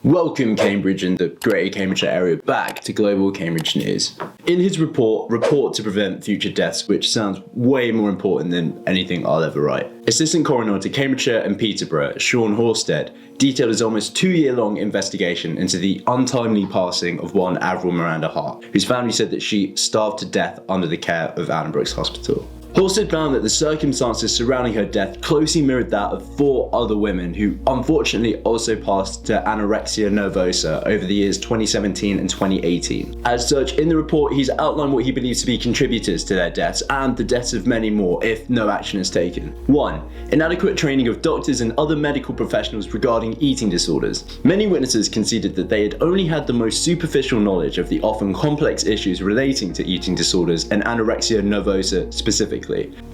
Welcome Cambridge and the Greater Cambridgeshire area back to Global Cambridge News. In his report to prevent future deaths, which sounds way more important than anything I'll ever write, Assistant Coroner to Cambridgeshire and Peterborough, Sean FAWCETT, detailed his almost 2-year-long investigation into the untimely passing of one Avril Miranda Hart, whose family said that she starved to death under the care of Anorexia Hospital. FAWCETT found that the circumstances surrounding her death closely mirrored that of 4 other women who unfortunately also passed to anorexia nervosa over the years 2017 and 2018. As such, in the report, he's outlined what he believes to be contributors to their deaths and the deaths of many more if no action is taken. 1. Inadequate training of doctors and other medical professionals regarding eating disorders. Many witnesses conceded that they had only had the most superficial knowledge of the often complex issues relating to eating disorders and anorexia nervosa specifically.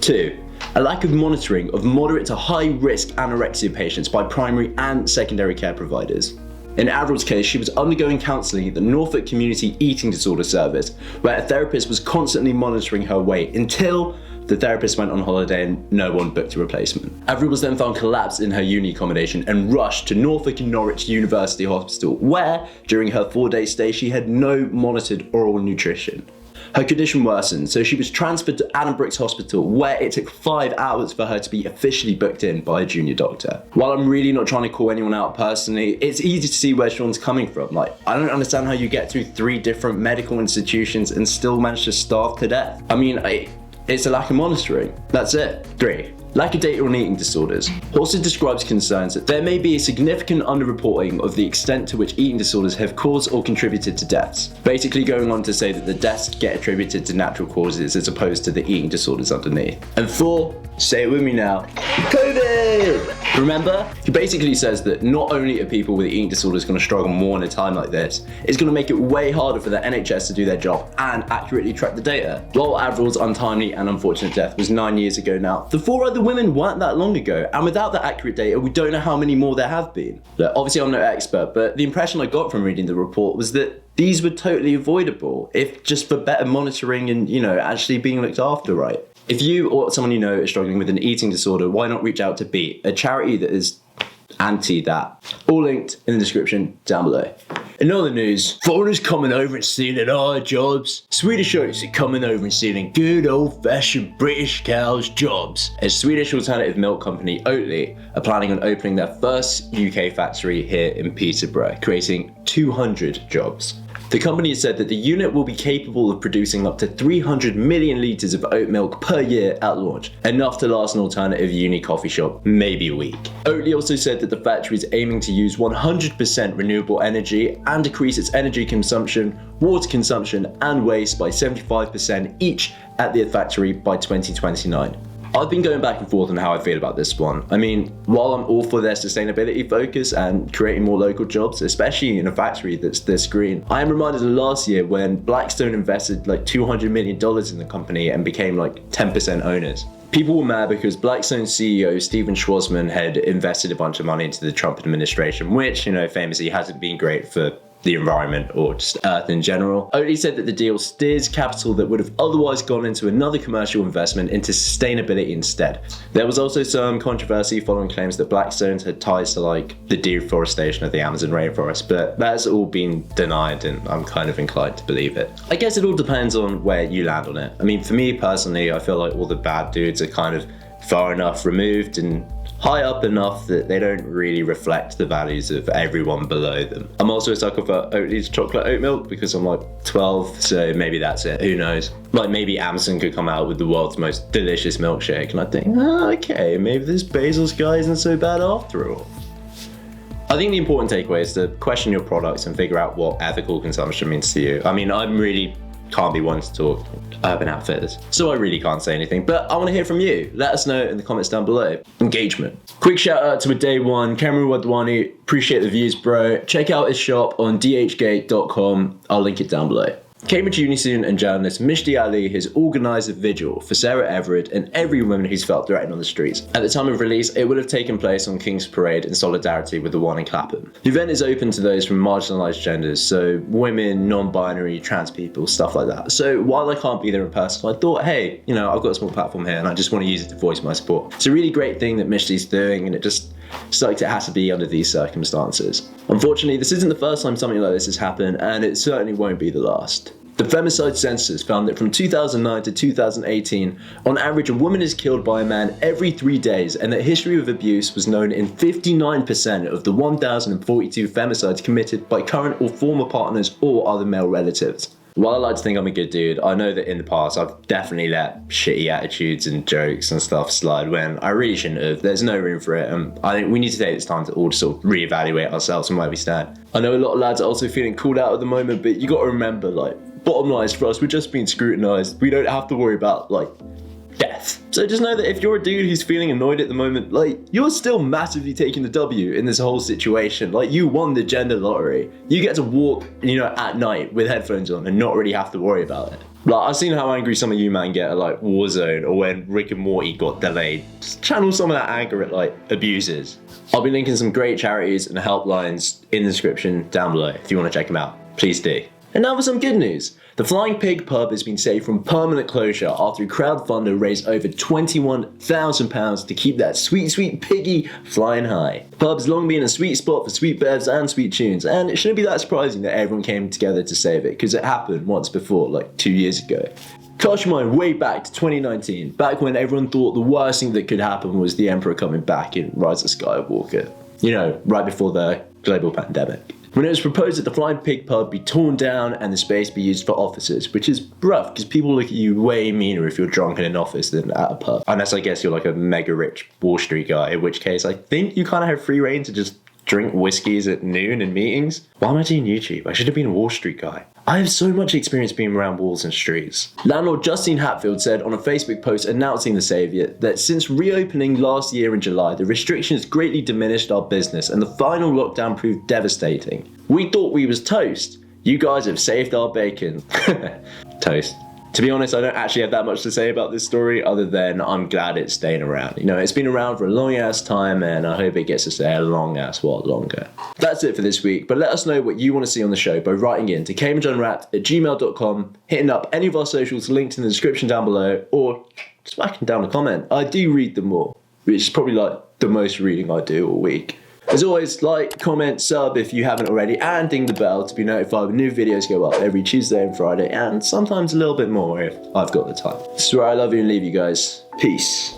2. A lack of monitoring of moderate to high risk anorexia patients by primary and secondary care providers. In Avril's case, she was undergoing counselling at the Norfolk Community Eating Disorder Service, where a therapist was constantly monitoring her weight until the therapist went on holiday and no one booked a replacement. Avril was then found collapsed in her uni accommodation and rushed to Norfolk and Norwich University Hospital, where, during her 4-day stay, she had no monitored oral nutrition. Her condition worsened, so she was transferred to Addenbrooke's Hospital, where it took 5 hours for her to be officially booked in by a junior doctor. While I'm really not trying to call anyone out personally, it's easy to see where Sean's coming from. I don't understand how you get through 3 different medical institutions and still manage to starve to death. It's a lack of monitoring. That's it. 3. Lack of data on eating disorders. FAWCETT describes concerns that there may be a significant underreporting of the extent to which eating disorders have caused or contributed to deaths. Basically going on to say that the deaths get attributed to natural causes as opposed to the eating disorders underneath. And 4, say it with me now, COVID! Remember? He basically says that not only are people with eating disorders going to struggle more in a time like this, it's going to make it way harder for the NHS to do their job and accurately track the data. While Avril's untimely and unfortunate death was 9 years ago now, the 4 other women weren't that long ago, and without that accurate data, we don't know how many more there have been. Look, obviously I'm no expert, but the impression I got from reading the report was that these were totally avoidable, if just for better monitoring and, actually being looked after right. If you or someone you know is struggling with an eating disorder, why not reach out to BEAT, a charity that is anti that. All linked in the description down below. In other news, foreigners coming over and stealing our jobs. Swedish oats are coming over and stealing good old-fashioned British cows' jobs. A Swedish alternative milk company, Oatly, are planning on opening their first UK factory here in Peterborough, creating 200 jobs. The company has said that the unit will be capable of producing up to 300 million litres of oat milk per year at launch, enough to last an alternative uni coffee shop maybe a week. Oatly also said that the factory is aiming to use 100% renewable energy and decrease its energy consumption, water consumption and waste by 75% each at the factory by 2029. I've been going back and forth on how I feel about this one. While I'm all for their sustainability focus and creating more local jobs, especially in a factory that's this green, I am reminded of last year when Blackstone invested $200 million in the company and became 10% owners. People were mad because Blackstone's CEO, Stephen Schwarzman, had invested a bunch of money into the Trump administration, which, famously hasn't been great for the environment or just Earth in general. Oatly said that the deal steers capital that would have otherwise gone into another commercial investment into sustainability instead. There was also some controversy following claims that Blackstone had ties to the deforestation of the Amazon rainforest, but that's all been denied and I'm kind of inclined to believe it. I guess it all depends on where you land on it. For me personally, I feel like all the bad dudes are kind of far enough removed and high up enough that they don't really reflect the values of everyone below them. I'm also a sucker for Oatly's chocolate oat milk because I'm 12, so maybe that's it, who knows. Maybe Amazon could come out with the world's most delicious milkshake and I think, okay, maybe this Basil's guy isn't so bad after all. I think the important takeaway is to question your products and figure out what ethical consumption means to you. I'm really can't be one to talk Urban Outfitters, so I really can't say anything, but I want to hear from you. Let us know in the comments down below. Engagement. Quick shout out to a day one, Cameron Wadwani. Appreciate the views, bro. Check out his shop on dhgate.com. I'll link it down below. Cambridge uni student and journalist Mishti Ali has organised a vigil for Sarah Everard and every woman who's felt threatened on the streets. At the time of release, it would have taken place on King's Parade in solidarity with the one in Clapham. The event is open to those from marginalised genders, so women, non-binary, trans people, stuff like that. So while I can't be there in person, I thought, hey, I've got a small platform here and I just want to use it to voice my support. It's a really great thing that Mishti's doing and it just Sucked it has to be under these circumstances. Unfortunately, this isn't the first time something like this has happened, and it certainly won't be the last. The femicide census found that from 2009 to 2018, on average a woman is killed by a man every 3 days, and that history of abuse was known in 59% of the 1,042 femicides committed by current or former partners or other male relatives. While I like to think I'm a good dude, I know that in the past I've definitely let shitty attitudes and jokes and stuff slide when I really shouldn't have. There's no room for it, and I think we need to take this time to all sort of reevaluate ourselves and where we stand. I know a lot of lads are also feeling called out at the moment, but you gotta remember, like, bottom line is for us, we're just being scrutinised. We don't have to worry about, like, death. So just know that if you're a dude who's feeling annoyed at the moment, like, you're still massively taking the W in this whole situation. Like, you won the gender lottery. You get to walk, at night with headphones on and not really have to worry about it. Like, I've seen how angry some of you man get at, like, Warzone or when Rick and Morty got delayed. Just channel some of that anger at, like, abuses. I'll be linking some great charities and helplines in the description down below if you want to check them out. Please do. And now for some good news. The Flying Pig pub has been saved from permanent closure after a crowdfunder raised over £21,000 to keep that sweet, sweet piggy flying high. The pub's long been a sweet spot for sweet bevs and sweet tunes, and it shouldn't be that surprising that everyone came together to save it, because it happened once before, like 2 years ago. Cast your mind way back to 2019, back when everyone thought the worst thing that could happen was the Emperor coming back in Rise of Skywalker. Right before the global pandemic. When it was proposed that the Flying Pig pub be torn down and the space be used for offices, which is rough because people look at you way meaner if you're drunk in an office than at a pub. Unless I guess you're like a mega rich Wall Street guy, in which case I think you kind of have free reign to just drink whiskeys at noon in meetings. Why am I doing YouTube? I should have been a Wall Street guy. I have so much experience being around walls and streets. Landlord Justine Hatfield said on a Facebook post announcing the saviour that since reopening last year in July, the restrictions greatly diminished our business and the final lockdown proved devastating. We thought we was toast. You guys have saved our bacon. Toast. To be honest, I don't actually have that much to say about this story other than I'm glad it's staying around. It's been around for a long ass time and I hope it gets to stay a long ass while longer. That's it for this week, but let us know what you want to see on the show by writing in to cambridgeunwrapped@gmail.com, hitting up any of our socials linked in the description down below, or just whacking down a comment. I do read them all, which is probably like the most reading I do all week. As always, like, comment, sub if you haven't already, and ding the bell to be notified when new videos go up every Tuesday and Friday, and sometimes a little bit more if I've got the time. This is where I love you and leave you guys. Peace.